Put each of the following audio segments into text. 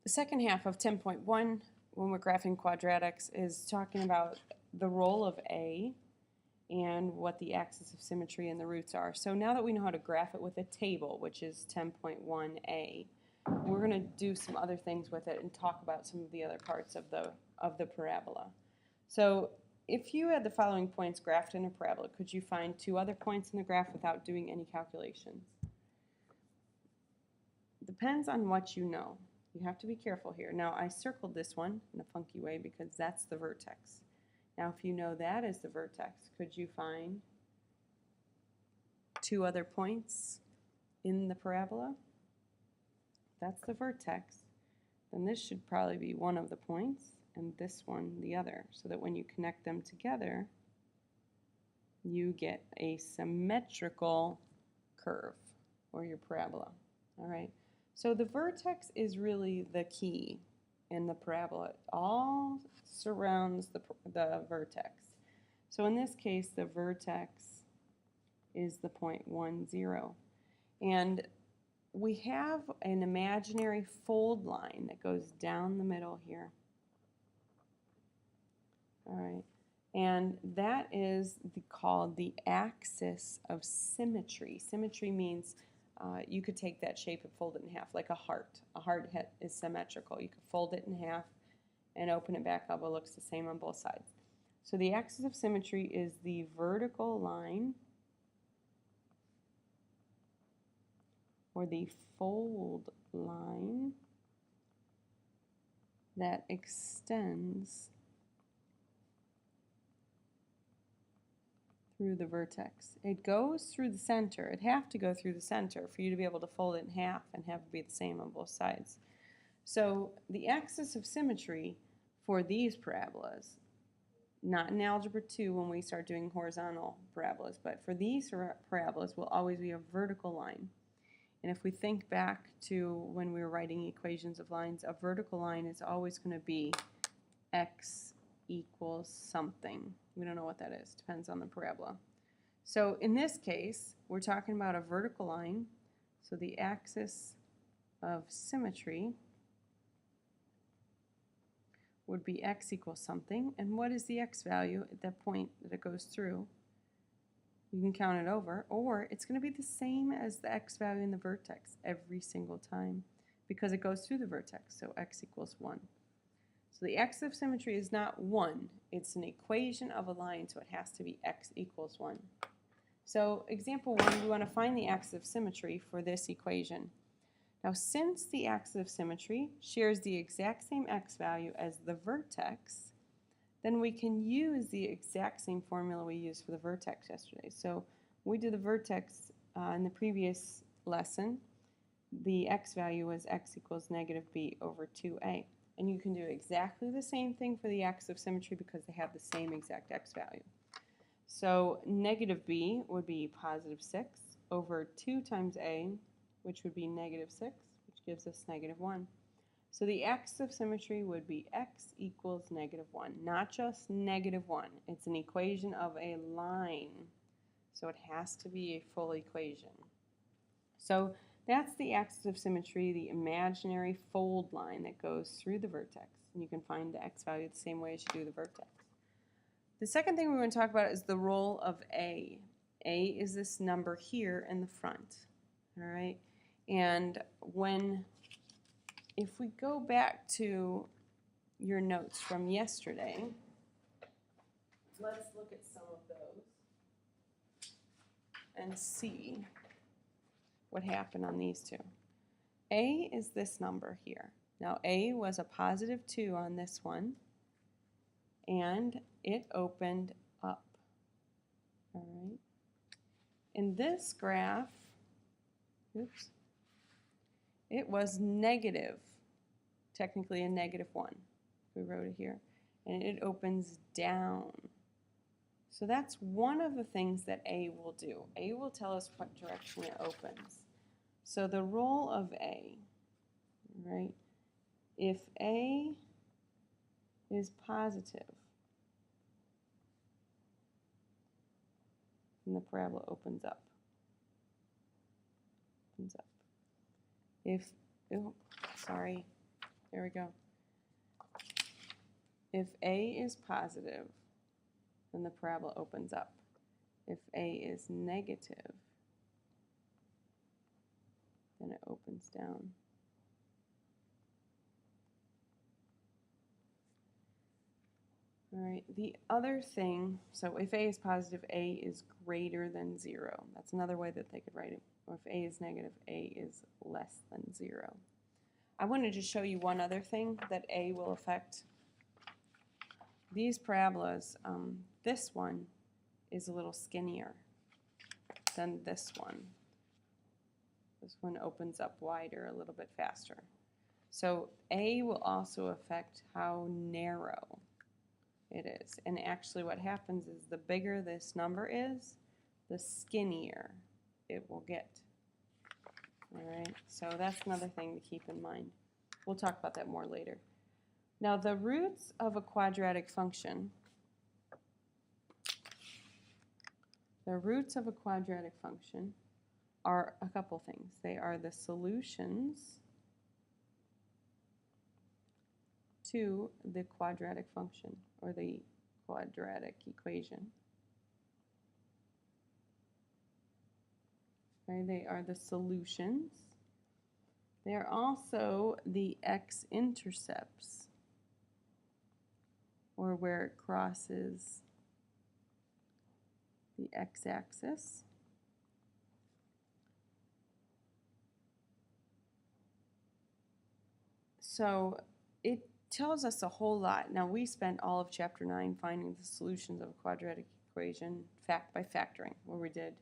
The second half of 10.1, when we're graphing quadratics, is talking about the role of A and what the axis of symmetry and the roots are. So now that we know how to graph it with a table, which is 10.1a, we're going to do some other things with it and talk about some of the other parts of the parabola. So if you had the following points graphed in a parabola, could you find two other points in the graph without doing any calculations? Depends on what you know. You have to be careful here. Now I circled this one in a funky way because that's the vertex. Now if you know that is the vertex, could you find two other points in the parabola? That's the vertex. Then this should probably be one of the points and this one the other, so that when you connect them together you get a symmetrical curve or your parabola. All right. So the vertex is really the key in the parabola. It all surrounds the vertex. So in this case, the vertex is the point 1, 0. And we have an imaginary fold line that goes down the middle here. All right. And that is called the axis of symmetry. Symmetry means you could take that shape and fold it in half, like a heart. A heart is symmetrical. You could fold it in half and open it back up. It looks the same on both sides. So the axis of symmetry is the vertical line or the fold line that extends through the vertex. It goes through the center. It'd have to go through the center for you to be able to fold it in half and have it be the same on both sides. So the axis of symmetry for these parabolas, not in Algebra 2 when we start doing horizontal parabolas, but for these parabolas will always be a vertical line. And if we think back to when we were writing equations of lines, a vertical line is always going to be x equals something. We don't know what that is. Depends on the parabola. So in this case, we're talking about a vertical line. So the axis of symmetry would be x equals something. And what is the x value at that point that it goes through? You can count it over. Or it's going to be the same as the x value in the vertex every single time because it goes through the vertex. So x equals 1. So the axis of symmetry is not 1. It's an equation of a line, so it has to be x equals 1. So example 1, we want to find the axis of symmetry for this equation. Now since the axis of symmetry shares the exact same x value as the vertex, then we can use the exact same formula we used for the vertex yesterday. So we did the vertex in the previous lesson. The x value was x equals negative b over 2a. And you can do exactly the same thing for the axis of symmetry because they have the same exact x value. So negative b would be positive 6 over 2 times a, which would be negative 6, which gives us negative 1. So the axis of symmetry would be x equals negative 1, not just negative 1. It's an equation of a line, so it has to be a full equation. So that's the axis of symmetry, the imaginary fold line that goes through the vertex. And you can find the x value the same way as you do the vertex. The second thing we want to talk about is the role of A. A is this number here in the front. All right? And if we go back to your notes from yesterday, let's look at some of those and see what happened on these two. A is this number here. Now A was a positive 2 on this one, and it opened up. All right. In this graph, oops, it was negative, technically a negative 1. We wrote it here. And it opens down. So that's one of the things that A will do. A will tell us what direction it opens. So the role of A, right? If A is positive, then the parabola opens up. If, oh, sorry, There we go. If A is positive, then the parabola opens up. If A is negative, then it opens down. All right, the other thing, so if A is positive, A is greater than 0. That's another way that they could write it. Or if A is negative, A is less than 0. I wanted to show you one other thing that A will affect. These parabolas, this one is a little skinnier than this one. This one opens up wider, a little bit faster. So A will also affect how narrow it is. And actually what happens is the bigger this number is, the skinnier it will get. All right, so that's another thing to keep in mind. We'll talk about that more later. Now the roots of a quadratic function, are a couple things. They are the solutions to the quadratic function or the quadratic equation. Okay, they are the solutions. They are also the x-intercepts, or where it crosses the x-axis. So it tells us a whole lot. Now we spent all of chapter 9 finding the solutions of a quadratic equation fact by factoring, where we did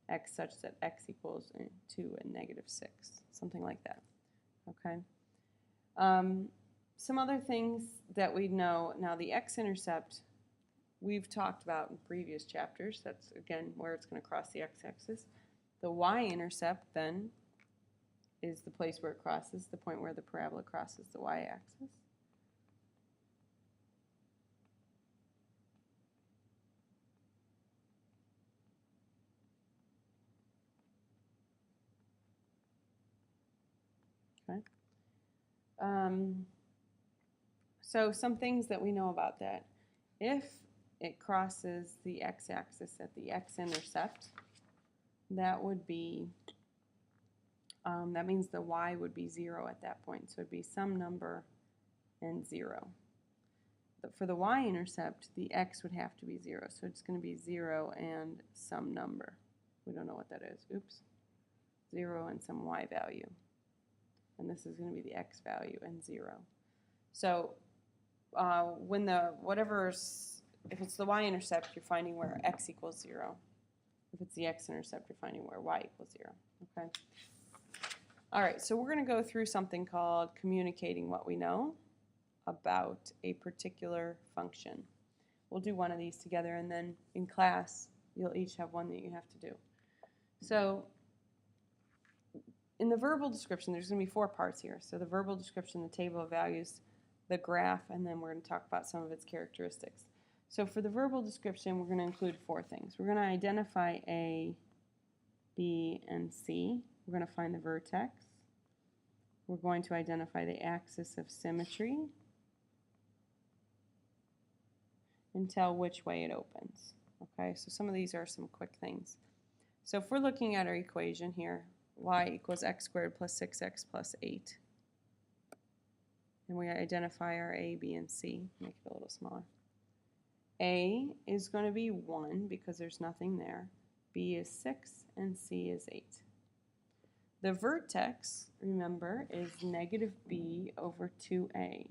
x such that x equals 2 and negative 6, something like that. Okay. Some other things that we know. Now the x-intercept we've talked about in previous chapters. That's again where it's going to cross the x-axis. The y-intercept then is the place where it crosses, the point where the parabola crosses the y-axis. Okay. So some things that we know about that. If it crosses the x-axis at the x-intercept, that would be, that means the y would be 0 at that point. So it would be some number and 0. But for the y-intercept, the x would have to be 0. So it's going to be 0 and some number. We don't know what that is. Oops. 0 and some y value. And this is going to be the x value and 0. So when if it's the y-intercept, you're finding where x equals 0. If it's the x-intercept, you're finding where y equals 0. Okay. All right, so we're going to go through something called communicating what we know about a particular function. We'll do one of these together, and then in class, you'll each have one that you have to do. So in the verbal description, there's going to be 4 parts here. So the verbal description, the table of values, the graph, and then we're going to talk about some of its characteristics. So for the verbal description, we're going to include 4 things. We're going to identify A, B, and C. We're going to find the vertex. We're going to identify the axis of symmetry and tell which way it opens. Okay, so some of these are some quick things. So if we're looking at our equation here, y equals x squared plus 6x plus 8. And we identify our A, B, and C. Make it a little smaller. A is going to be 1 because there's nothing there. B is 6, and C is 8. The vertex, remember, is negative b over 2a.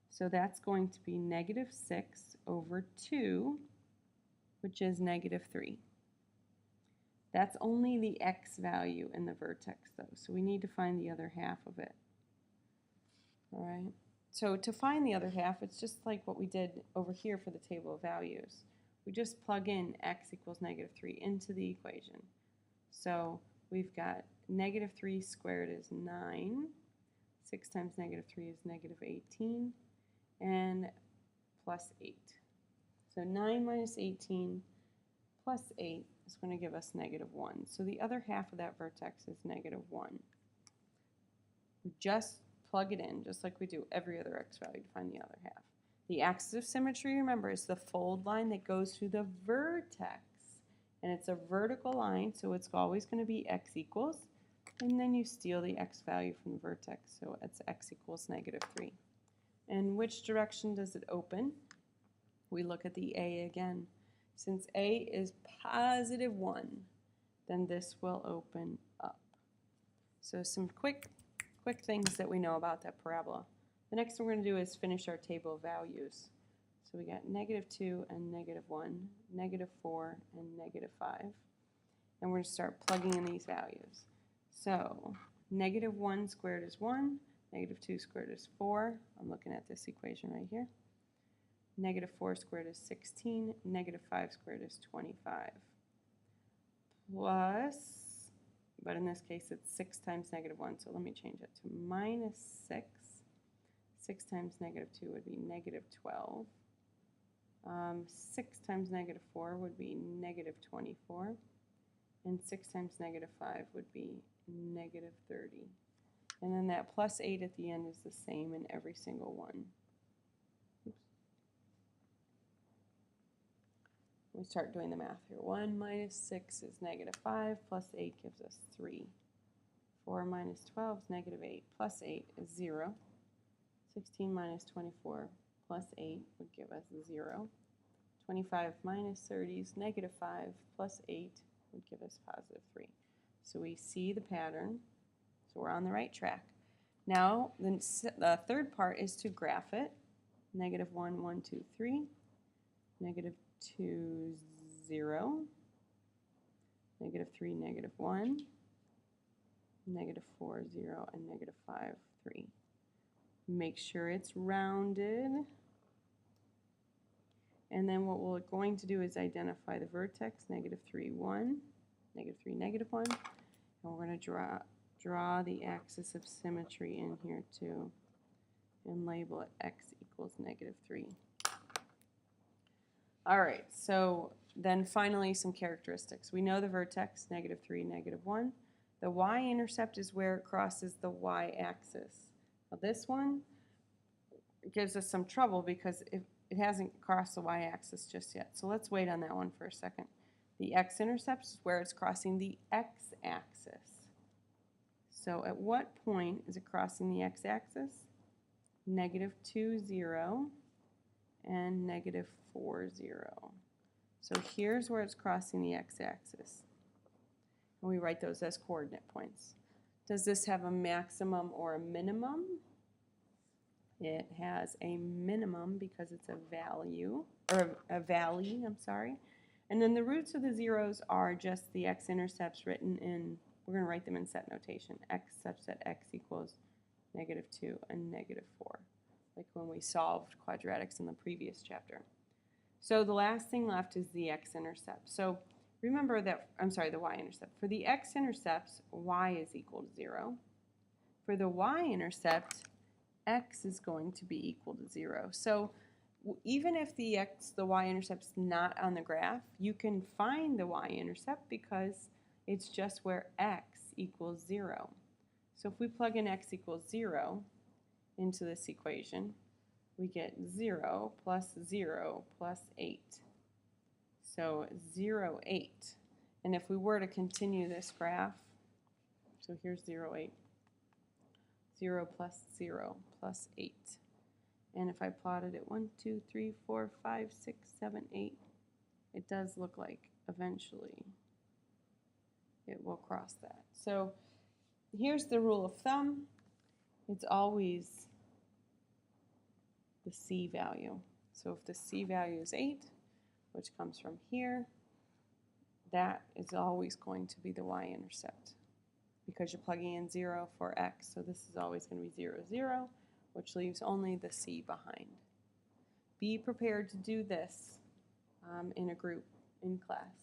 So that's going to be negative 6 over 2, which is negative 3. That's only the x value in the vertex, though, so we need to find the other half of it. All right. So to find the other half, it's just like what we did over here for the table of values. We just plug in x equals negative 3 into the equation. So we've got negative 3 squared is 9. 6 times negative 3 is negative 18. And plus 8. So 9 minus 18 plus 8 is going to give us negative 1. So the other half of that vertex is negative 1. We just plug it in, just like we do every other x value to find the other half. The axis of symmetry, remember, is the fold line that goes through the vertex. And it's a vertical line, so it's always going to be x equals. And then you steal the x value from the vertex, so it's x equals -3. And which direction does it open? We look at the A again. Since A is +1, then this will open up. So some quick things that we know about that parabola. The next thing we're going to do is finish our table of values. So we got -2 and -1, -4 and -5. And we're going to start plugging in these values. So -1 squared is 1, -2 squared is 4. I'm looking at this equation right here. -4 squared is 16, -5 squared is 25. Plus, but in this case it's 6 times -1, so let me change that to -6. 6 times -2 would be -12. 6 times -4 would be -24. And 6 times -5 would be -30. And then that +8 at the end is the same in every single one. Oops. We start doing the math here. 1 minus 6 is -5, plus 8 gives us 3. 4 minus 12 is -8, plus 8 is 0. 16 minus 24 plus 8 would give us 0. 25 minus 30 is -5, plus 8 would give us +3. So we see the pattern, so we're on the right track. Now the third part is to graph it. -1, 1, 2, 3, -2, 0, -3, -1, -4, 0, and -5, 3. Make sure it's rounded. And then what we're going to do is identify the vertex, -3, 1, -3, -1. And we're going to draw the axis of symmetry in here too, and label it x equals -3. All right, so then finally some characteristics. We know the vertex, -3, -1. The y-intercept is where it crosses the y-axis. Now this one gives us some trouble because it hasn't crossed the y-axis just yet. So let's wait on that one for a second. The x-intercept is where it's crossing the x-axis. So at what point is it crossing the x-axis? -2, 0, and -4, 0. So here's where it's crossing the x-axis. And we write those as coordinate points. Does this have a maximum or a minimum? It has a minimum because it's a value, or a valley, I'm sorry. And then the roots of the zeros are just the x-intercepts written in, we're going to write them in set notation, x such that x equals -2 and -4, like when we solved quadratics in the previous chapter. So the last thing left is the x-intercept. So remember that, the y-intercept. For the x-intercepts, y is equal to 0. For the y-intercept, x is going to be equal to 0. So even if the y-intercept's not on the graph, you can find the y-intercept because it's just where x equals 0. So if we plug in x equals 0 into this equation, we get 0 plus 0 plus 8. So 0, 8. And if we were to continue this graph, so here's 0, 8. 0 plus 0 plus 8. And if I plotted it 1, 2, 3, 4, 5, 6, 7, 8, it does look like eventually it will cross that. So here's the rule of thumb. It's always the C value. So if the C value is 8, which comes from here, that is always going to be the y-intercept because you're plugging in 0 for x. So this is always going to be 0, 0, which leaves only the C behind. Be prepared to do this in a group in class.